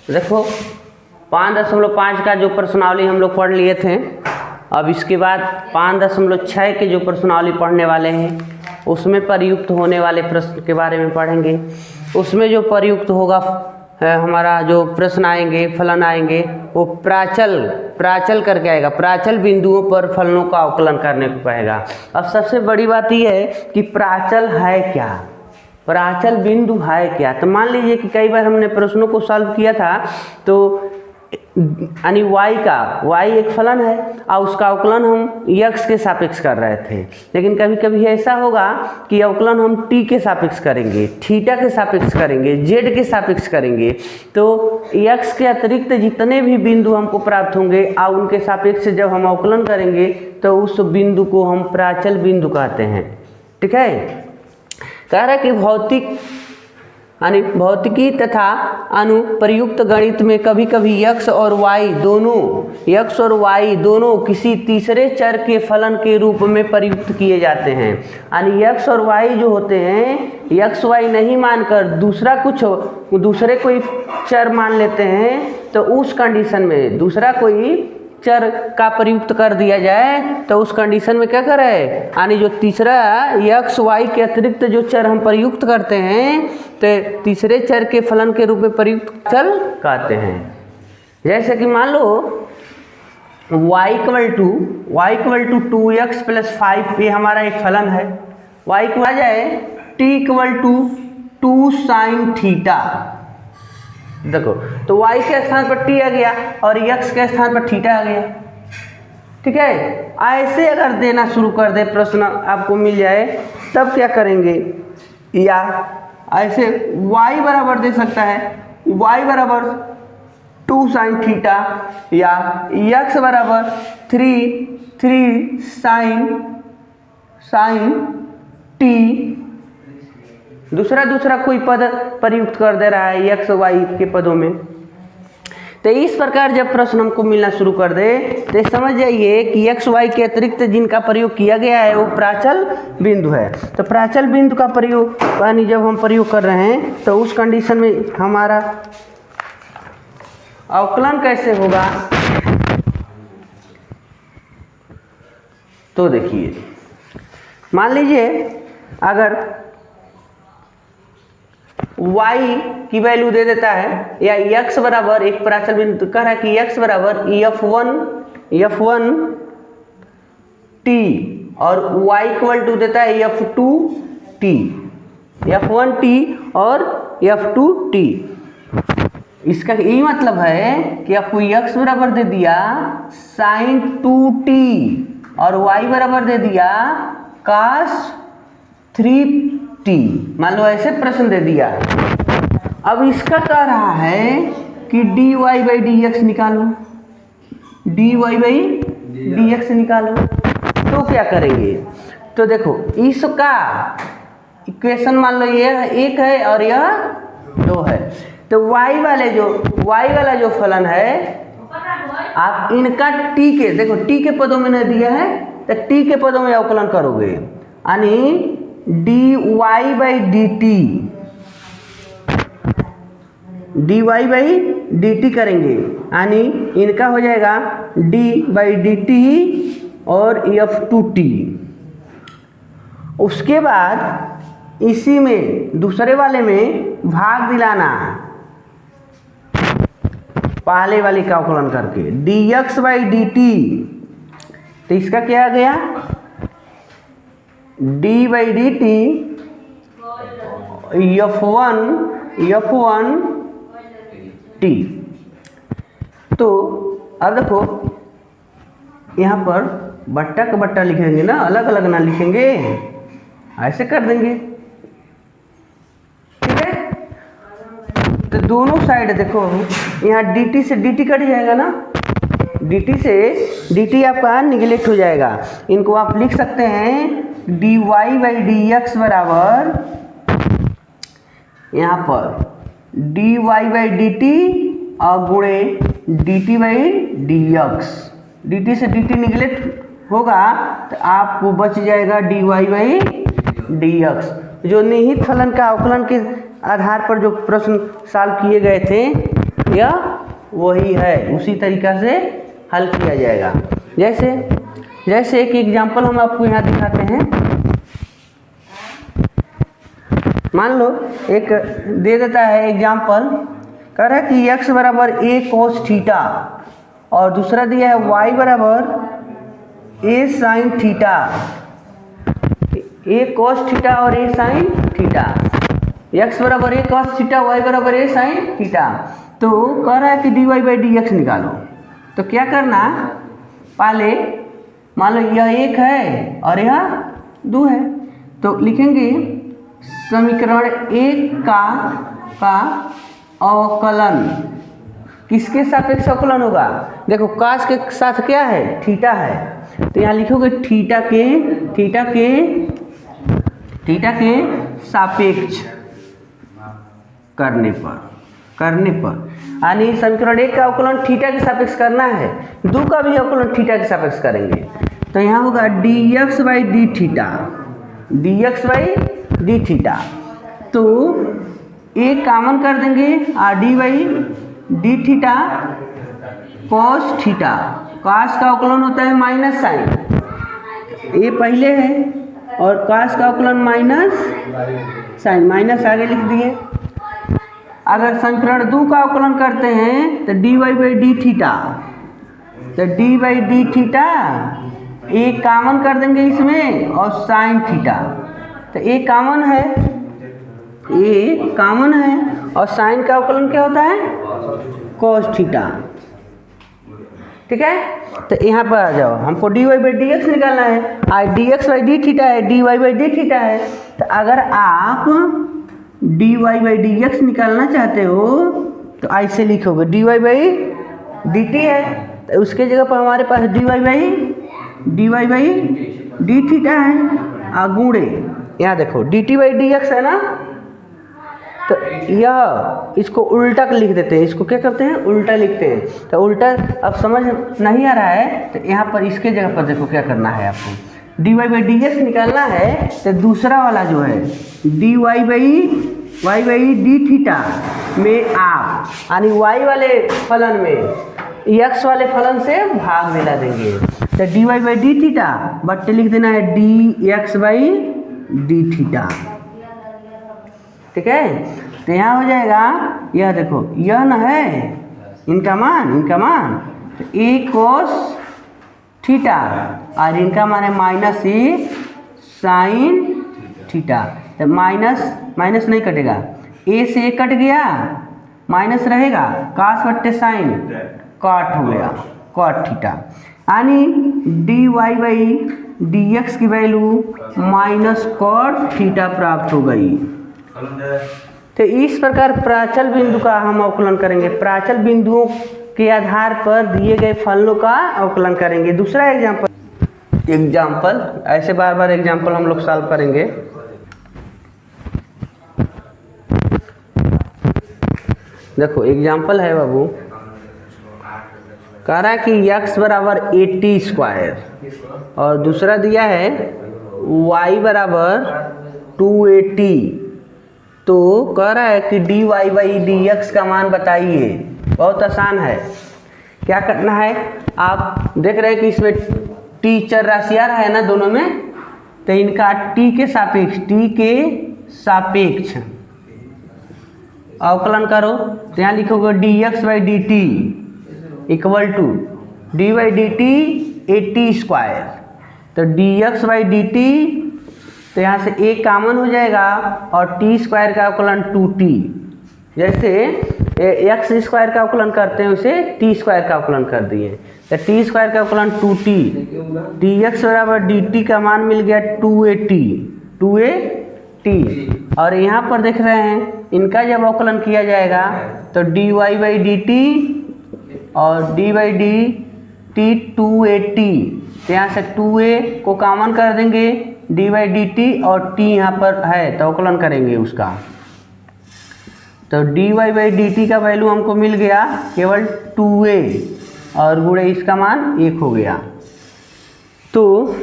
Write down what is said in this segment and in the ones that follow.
देखो 5.5 का जो प्रश्नावली हम लोग पढ़ लिए थे, अब इसके बाद 5.6 के जो प्रश्नावली पढ़ने वाले हैं उसमें प्रयुक्त होने वाले प्रश्न के बारे में पढ़ेंगे। उसमें जो प्रयुक्त होगा हमारा जो प्रश्न आएंगे, फलन आएंगे, वो प्राचल करके आएगा। प्राचल बिंदुओं पर फलनों का अवकलन करने को कहेगा। अब सबसे बड़ी बात यह है कि प्राचल है क्या, प्राचल बिंदु है क्या। तो मान लीजिए कि कई बार हमने प्रश्नों को सॉल्व किया था तो यानी y एक फलन है और उसका अवकलन हम x के सापेक्ष कर रहे थे, लेकिन कभी कभी ऐसा होगा कि अवकलन हम t के सापेक्ष करेंगे, थीटा के सापेक्ष करेंगे, z के सापेक्ष करेंगे। तो x के अतिरिक्त जितने भी बिंदु हमको प्राप्त होंगे और उनके सापेक्ष जब हम अवकलन करेंगे तो उस बिंदु को हम प्राचल बिंदु कहते हैं। ठीक है। कह रहा है कि भौतिकी तथा अनुप्रयुक्त गणित में कभी कभी x और y दोनों किसी तीसरे चर के फलन के रूप में प्रयुक्त किए जाते हैं। यानी x और y जो होते हैं, x y नहीं मानकर दूसरे कोई चर मान लेते हैं, तो उस कंडीशन में दूसरा कोई चर का प्रयुक्त कर दिया जाए तो उस कंडीशन में क्या करें, यानी जो तीसरा x y के अतिरिक्त जो चर हम प्रयुक्त करते हैं तो तीसरे चर के फलन के रूप में प्रयुक्त चल कहते हैं। जैसे कि मान लो y = 2x + 5, ये हमारा एक फलन है। y को आ जाए t = 2 sin थीटा। देखो तो y के स्थान पर t आ गया और x के स्थान पर थीटा आ गया। ठीक है। ऐसे अगर देना शुरू कर दे प्रश्न आपको मिल जाए तब क्या करेंगे, या ऐसे y बराबर दे सकता है, y बराबर 2 sin थीटा या x बराबर 3 sin t। दूसरा कोई पद प्रयुक्त कर दे रहा है x y के पदों में। तो इस प्रकार जब प्रश्न हमको मिलना शुरू कर दे तो समझ जाइए कि x y के अतिरिक्त जिनका प्रयोग किया गया है वो प्राचल बिंदु है। तो प्राचल बिंदु का प्रयोग यानी जब हम प्रयोग कर रहे हैं तो उस कंडीशन में हमारा अवकलन कैसे होगा, तो देखिए मान लीजिए अगर y की वैल्यू दे देता है या x बराबर एक प्राचल बिंदु कह रहा है कि x बराबर f1 t और y इक्वल टू देता है f1 t और f2 t। इसका यही मतलब है कि आपको x बराबर दे दिया sin 2t और y बराबर दे दिया cos 3t। मान लो ऐसे प्रश्न दे दिया। अब इसका कह रहा है कि dy/dx निकालो, dy/dx निकालो। तो क्या करेंगे, तो देखो इसका इक्वेशन मान लो ये एक है और यह 2 है। तो y वाला जो फलन है आप इनका t के देखो t के पदों में नहीं दिया है तो t के पदों में अवकलन करोगे, यानी dy/dt करेंगे, यानी इनका हो जाएगा d/dt और f2t। उसके बाद इसी में दूसरे वाले में भाग दिलाना पहले वाले का अवकलन करके dx/dt। तो इसका क्या आ गया d/dt f1 t। तो अब देखो यहाँ पर बट्टा का बट्टा लिखेंगे ना, अलग अलग ना लिखेंगे, ऐसे कर देंगे। ठीक है। तो दोनों साइड देखो यहाँ dt से dt कट जाएगा ना, dt से dt आपका निगलेक्ट हो जाएगा। इनको आप लिख सकते हैं dy/dx बराबर यहाँ पर dy/dt और गुणे dt/dx। dt से dt निगलेक्ट होगा तो आपको बच जाएगा dy/dx। जो निहित फलन का अवकलन के आधार पर जो प्रश्न सॉल्व किए गए थे यह वही है, उसी तरीक़ा से हल किया जाएगा। जैसे एक एग्जाम्पल हम आपको यहाँ दिखाते हैं। मान लो एक दे देता है एग्जाम्पल, कह रहा है कि x बराबर a cos थीटा और दूसरा दिया है y बराबर a sin theta, a cos theta और a sin थीटा, x बराबर a cos थीटा, y बराबर a sin थीटा। तो कह रहा है कि dy बाई डी एक्स निकालो। तो क्या करना, पहले मान लो यह 1 है और यह 2 है, तो लिखेंगे समीकरण 1 का अवकलन किसके सापेक्ष अवकलन होगा। देखो काश के साथ क्या है, थीटा है, तो यहाँ लिखोगे थीटा के सापेक्ष करने पर यानी समीकरण 1 का अवकलन थीटा के सापेक्ष करना है, 2 का भी अवकलन थीटा के सापेक्ष करेंगे। तो यहाँ होगा dx बाई डी थीटा। तो एक कॉमन कर देंगे और D by D theta cos theta, cos का अवकलन होता है माइनस साइन, ये पहले है और कॉस का अवकलन माइनस साइन, माइनस आगे लिख दिए। अगर समीकरण 2 का अवकलन करते हैं तो dy बाई डी थीटा, तो डी बाई डी थीटा एक कॉमन कर देंगे इसमें और साइन थीटा, तो एक कॉमन है और साइन का अवकलन क्या होता है, कॉस थीटा। ठीक है, तो यहाँ पर आ जाओ, हमको dy बाई डी एक्स निकालना है, और dx बाई डी थीटा है, dy बाई डी थीटा है। तो अगर आप dy बाई डी एक्स निकालना चाहते हो तो ऐसे लिखोगे dy बाई डी टी है, तो उसके जगह पर हमारे पास dy बाई डी थीटा है, गुणे यहाँ देखो dt बाई डी एक्स है ना, तो यह इसको उल्टा लिख देते हैं, इसको क्या करते हैं, उल्टा लिखते हैं। तो उल्टा अब समझ नहीं आ रहा है तो यहाँ पर इसके जगह पर देखो क्या करना है, आपको dy बाई डी एक्स निकालना है, तो दूसरा वाला जो है dy बाई डी थीटा में आप यानी y वाले फलन में x वाले फलन से भाग मिला देंगे, तो dy बाई डी थीटा बट्टे लिख देना है dx बाई डी थीटा। ठीक है, तो यहाँ हो जाएगा, यह देखो यह न है इनका मान तो a cos थीटा और इनका मान है माइनस a साइन थीटा। तो माइनस नहीं कटेगा, a से a कट गया, माइनस रहेगा, cos बट्टे साइन कॉट हो गया, कॉट थीटा, यानी dy बाई डी एक्स की वैल्यू माइनस कॉट थीटा प्राप्त हो गई। तो इस प्रकार प्राचल बिंदु का हम अवकलन करेंगे, प्राचल बिंदुओं के आधार पर दिए गए फलनों का अवकलन करेंगे। दूसरा एग्जाम्पल ऐसे बार एग्जाम्पल हम लोग सॉल्व करेंगे। देखो एग्जाम्पल है बाबू, कह रहा है कि x बराबर 80 स्क्वायर और दूसरा दिया है y बराबर 280। तो कह रहा है कि dy बाई डी एक्स का मान बताइए। बहुत आसान है, क्या करना है, आप देख रहे हैं कि इसमें t चर राशियां है ना दोनों में, तो इनका t के सापेक्ष अवकलन करो। तो यहाँ लिखोगे dx by D T equal to D by D T 80 square, तो dx बाई डी टी, तो यहाँ से a कॉमन हो जाएगा और t स्क्वायर का अवकलन 2t, जैसे x स्क्वायर का अवकलन करते हैं उसे t स्क्वायर का अवकलन कर दिए, तो t स्क्वायर का अवकलन 2t, dx बराबर dt का मान मिल गया 2at, और यहाँ पर देख रहे हैं इनका जब अवकलन किया जाएगा तो dy बाई डी टी और d by D T 2at, तो यहाँ से 2a को कॉमन कर देंगे, d बाई डी टी और t यहाँ पर है तो अवकलन करेंगे उसका, तो dy बाई डी टी का वैल्यू हमको मिल गया केवल 2a और गुणे इसका मान 1 हो गया। तो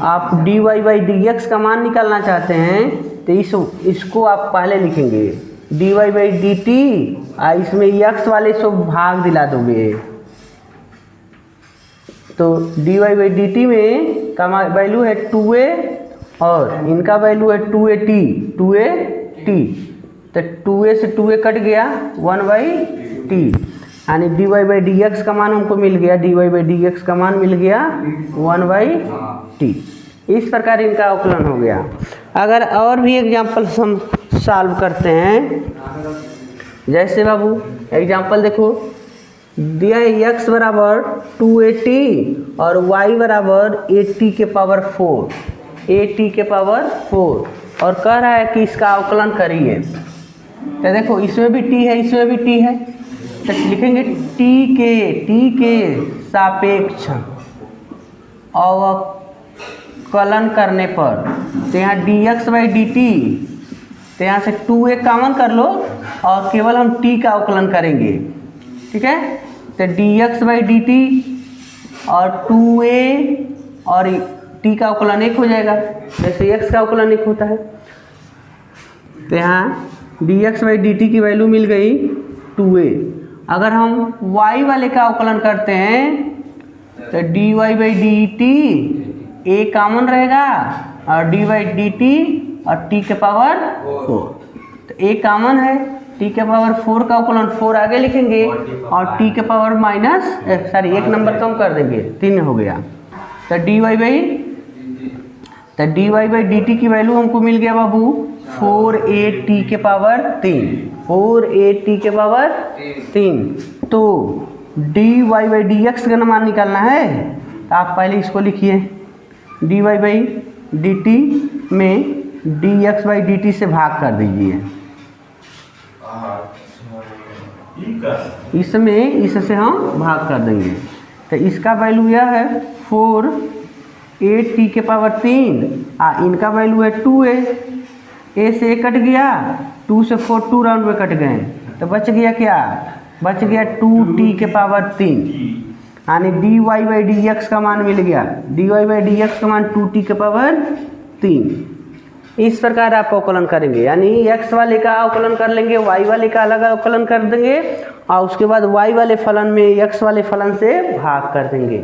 आप dy बाई डी एक्स का मान निकालना चाहते हैं तो इसको आप पहले लिखेंगे D Y by D T, इसमें यक्स वाले से भाग दिला दोगे तो D Y by D T में का वैल्यू है 2a और इनका वैल्यू है 2a t, तो 2a से 2a कट गया 1/t, यानी D Y by D X का मान हमको मिल गया, D Y by D X का मान मिल गया 1/t। इस प्रकार इनका अवकलन हो गया। अगर और भी एग्जाम्पल हम सॉल्व करते हैं, जैसे बाबू एग्जाम्पल देखो, दिया है x बराबर 2at और y बराबर 8t के पावर 4, 8t के पावर 4, और कह रहा है कि इसका अवकलन करिए। तो देखो इसमें भी t है, इसमें भी t है, तो लिखेंगे t के सापेक्ष अवकलन करने पर, तो यहाँ dx बाई डी टी, तो यहाँ से 2a कॉमन कर लो और केवल हम t का अवकलन करेंगे, ठीक है। तो dx बाई डी टी और 2a और t का अवकलन 1 हो जाएगा, जैसे x का अवकलन 1 होता है। तो यहाँ dx बाई डी टी की वैल्यू मिल गई 2a। अगर हम y वाले का अवकलन करते हैं तो dy by D T a common रहेगा और dy बाई डी टी और t के पावर 4, तो a कॉमन है, t के पावर 4 का अवकलन 4 आगे लिखेंगे और t के पावर एक नंबर कम कर देंगे, 3 हो गया। तो dy बाई डी टी की वैल्यू हमको मिल गया बाबू 4at के पावर 3, 4at के पावर 3। तो dy बाई डी एक्स का मान निकालना है, तो आप पहले इसको लिखिए, dy बाई डी टी में dx बाई डी टी से भाग कर दीजिए, इसमें इससे हम भाग कर देंगे। तो इसका वैल्यू यह है 4at के पावर 3, इनका वैल्यू है 2a, a से a कट गया, 2 से 4 2 राउंड में कट गए, तो बच गया क्या, बच गया 2t के पावर 3, यानी dy बाई डी एक्स का मान मिल गया, dy बाई डी एक्स का मान 2t के पावर 3। इस प्रकार आप अवकलन करेंगे, यानी x वाले का अवकलन कर लेंगे, y वाले का अलग अवकलन कर देंगे और उसके बाद y वाले फलन में x वाले फलन से भाग कर देंगे।